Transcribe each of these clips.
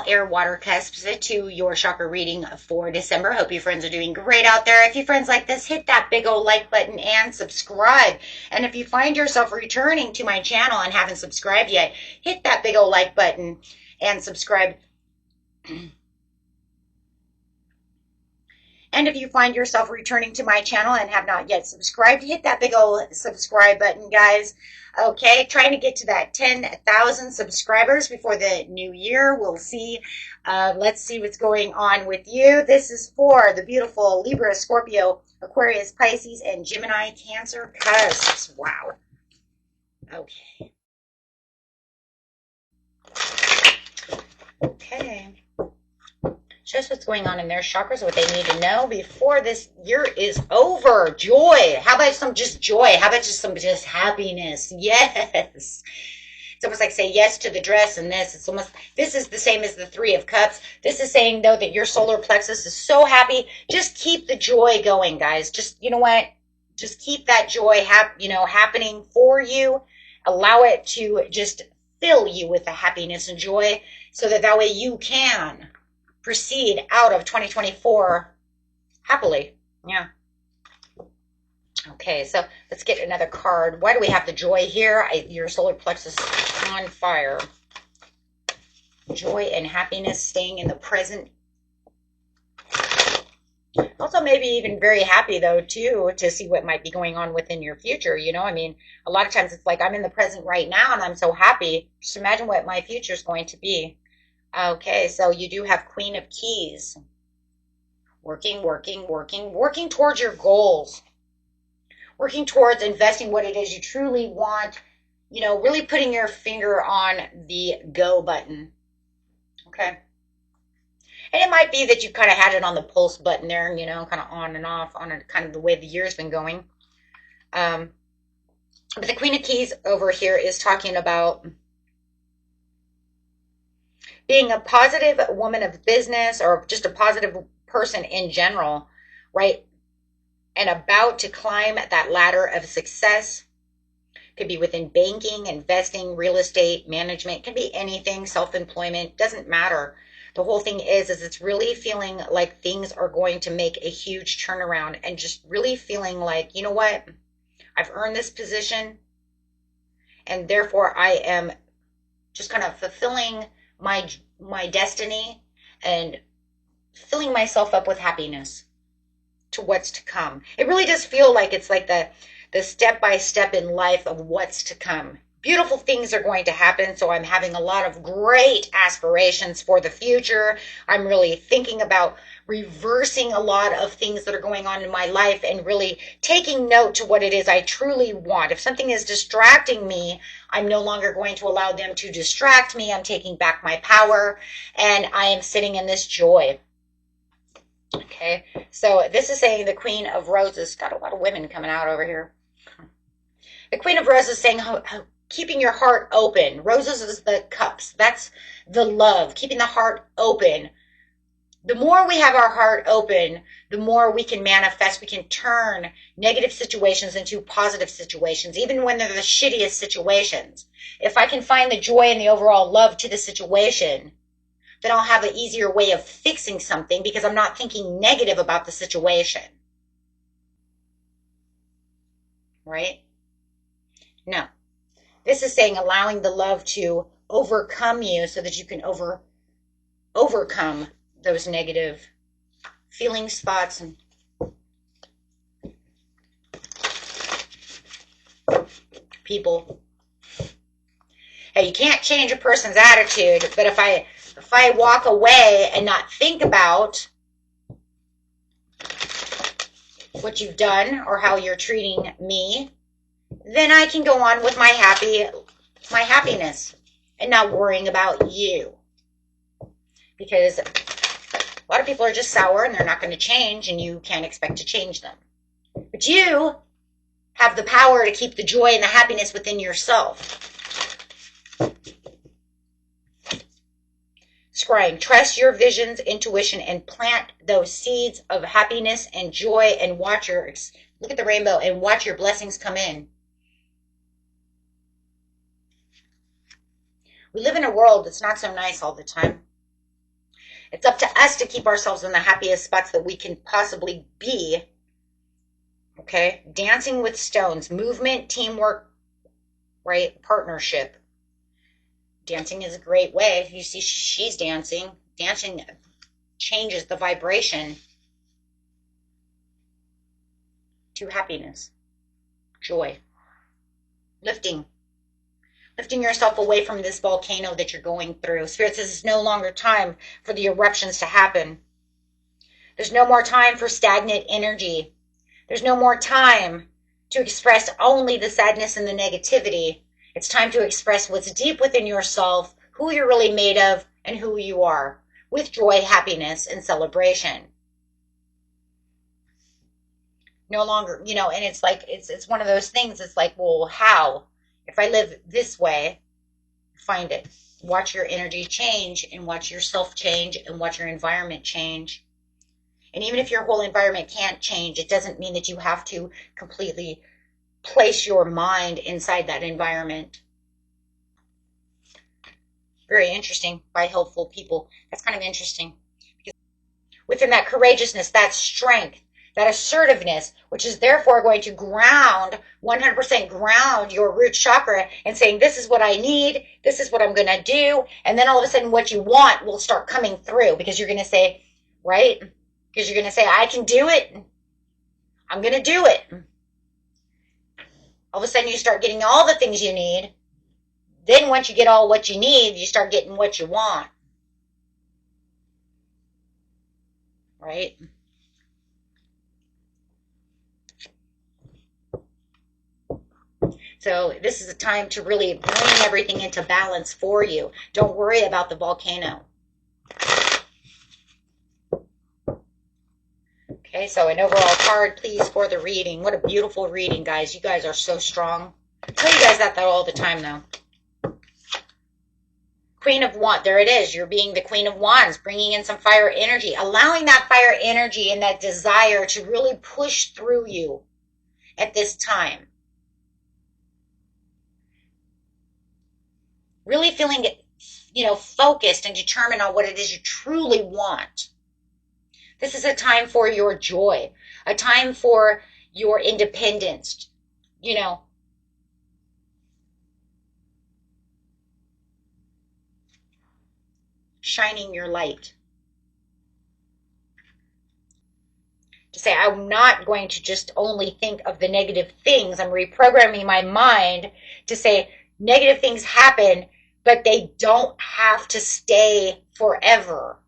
air, water cusps to your chakra reading for December. Hope you friends are doing great out there. If you friends like this, hit that big old like button and subscribe. And if you find yourself returning to my channel and haven't subscribed yet, hit that big old like button and subscribe. And if you find yourself returning to my channel and have not yet subscribed, hit that big old subscribe button, guys. Okay, trying to get to that 10,000 subscribers before the new year. We'll see. Let's see what's going on with you. This is for the beautiful Libra, Scorpio, Aquarius, Pisces, and Gemini, Cancer, Cusps. Wow. Okay. Okay. Just what's going on in their chakras, what they need to know before this year is over. Joy. How about some just joy? How about just some just happiness? Yes. It's almost like say yes to the dress and this. It's almost, this is the same as the Three of Cups. This is saying, though, that your solar plexus is so happy. Just keep the joy going, guys. Just, you know what? Just keep that joy happening for you. Allow it to just fill you with the happiness and joy so that way you can proceed out of 2024 happily. Yeah. Okay, so let's get another card. Why do we have the joy here? Your solar plexus on fire. Joy and happiness, staying in the present. Also, maybe even very happy, though, too, to see what might be going on within your future. You know, I mean, a lot of times it's like I'm in the present right now and I'm so happy. Just imagine what my future is going to be. Okay, so you do have Queen of Keys. Working towards your goals. Working towards investing what it is you truly want. You know, really putting your finger on the go button. Okay. And it might be that you kind of had it on the pulse button there, you know, kind of on and off on a, kind of the way the year's been going. But the Queen of Keys over here is talking about being a positive woman of business or just a positive person in general, right? And about to climb that ladder of success. Could be within banking, investing, real estate, management, can be anything, self-employment, doesn't matter. The whole thing is it's really feeling like things are going to make a huge turnaround and just really feeling like, you know what? I've earned this position and therefore I am just kind of fulfilling my destiny and filling myself up with happiness to what's to come. It really does feel like it's like the step-by-step in life of what's to come. Beautiful things are going to happen, so I'm having a lot of great aspirations for the future. I'm really thinking about reversing a lot of things that are going on in my life and really taking note to what it is I truly want. If something is distracting me, I'm no longer going to allow them to distract me. I'm taking back my power, and I am sitting in this joy. Okay, so this is saying the Queen of Roses. Got a lot of women coming out over here. The Queen of Roses saying keeping your heart open. Roses is the cups. That's the love. Keeping the heart open. The more we have our heart open, the more we can manifest. We can turn negative situations into positive situations, even when they're the shittiest situations. If I can find the joy and the overall love to the situation, then I'll have an easier way of fixing something because I'm not thinking negative about the situation. Right? No. This is saying allowing the love to overcome you so that you can overcome those negative feelings, thoughts, and people. Hey, you can't change a person's attitude, but if I walk away and not think about what you've done or how you're treating me, then I can go on with my happiness and not worrying about you. Because a lot of people are just sour and they're not going to change, and you can't expect to change them. But you have the power to keep the joy and the happiness within yourself. Scrying, trust your visions, intuition, and plant those seeds of happiness and joy, and look at the rainbow and watch your blessings come in. We live in a world that's not so nice all the time. It's up to us to keep ourselves in the happiest spots that we can possibly be. Okay? Dancing with stones, movement, teamwork, right? Partnership. Dancing is a great way. You see, she's dancing. Dancing changes the vibration to happiness, joy, lifting yourself away from this volcano that you're going through. Spirit says it's no longer time for the eruptions to happen. There's no more time for stagnant energy. There's no more time to express only the sadness and the negativity. It's time to express what's deep within yourself, who you're really made of, and who you are, with joy, happiness, and celebration. No longer, and it's like, it's one of those things. It's like, well, how? If I live this way, find it. Watch your energy change, and watch yourself change, and watch your environment change. And even if your whole environment can't change, it doesn't mean that you have to completely place your mind inside that environment. Very interesting. By helpful people. That's kind of interesting. Because within that courageousness, that strength, that assertiveness, which is therefore going to ground, 100% ground your root chakra and saying, this is what I need, this is what I'm going to do. And then all of a sudden what you want will start coming through, because you're going to say, right? Because you're going to say, I can do it. I'm going to do it. All of a sudden you start getting all the things you need. Then once you get all what you need, you start getting what you want. Right? So this is a time to really bring everything into balance for you. Don't worry about the volcano. Okay, so an overall card, please, for the reading. What a beautiful reading, guys. You guys are so strong. I tell you guys that all the time, though. Queen of Wands. There it is. You're being the Queen of Wands, bringing in some fire energy, allowing that fire energy and that desire to really push through you at this time. Really feeling, focused and determined on what it is you truly want. This is a time for your joy, a time for your independence, shining your light. To say, I'm not going to just only think of the negative things. I'm reprogramming my mind to say negative things happen, but they don't have to stay forever.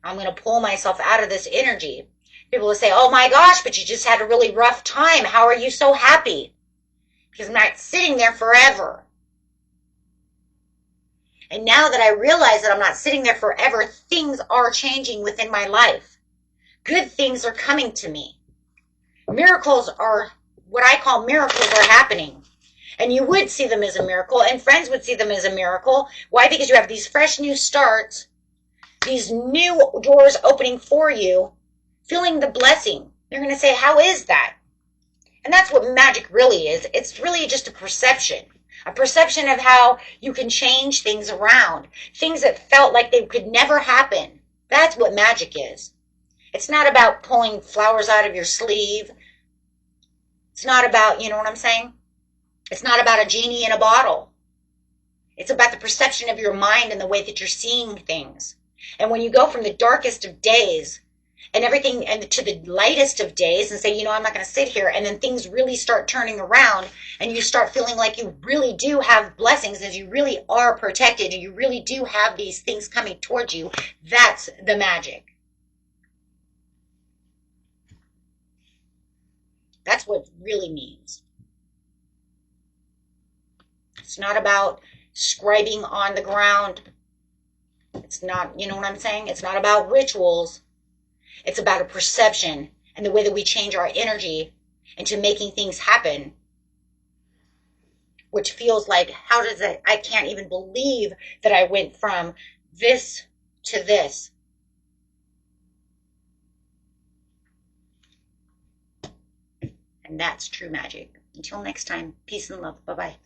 I'm going to pull myself out of this energy. People will say, oh my gosh, but you just had a really rough time. How are you so happy? Because I'm not sitting there forever. And now that I realize that I'm not sitting there forever, things are changing within my life. Good things are coming to me. Miracles are, what I call miracles, are happening. And you would see them as a miracle, and friends would see them as a miracle. Why? Because you have these fresh new starts, these new doors opening for you, feeling the blessing. They're going to say, how is that? And that's what magic really is. It's really just a perception of how you can change things around. Things that felt like they could never happen. That's what magic is. It's not about pulling flowers out of your sleeve. It's not about, you know what I'm saying? It's not about a genie in a bottle. It's about the perception of your mind and the way that you're seeing things. And when you go from the darkest of days and everything and to the lightest of days and say, I'm not going to sit here, and then things really start turning around and you start feeling like you really do have blessings, as you really are protected, and you really do have these things coming towards you, that's the magic. That's what it really means. It's not about scribing on the ground. It's not, you know what I'm saying? It's not about rituals. It's about a perception and the way that we change our energy into making things happen. Which feels like, how does it, I can't even believe that I went from this to this. And that's true magic. Until next time, peace and love. Bye-bye.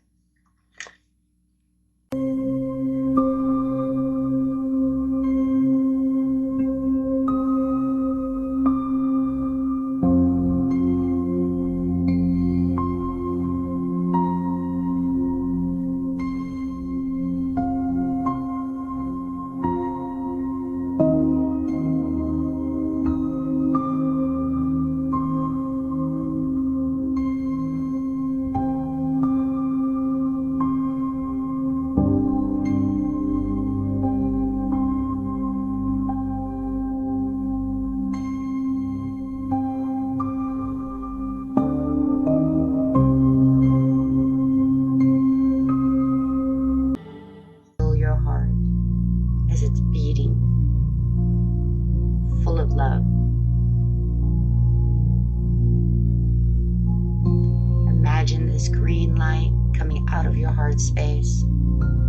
this green light coming out of your heart space,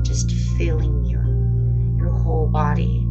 just filling your whole body.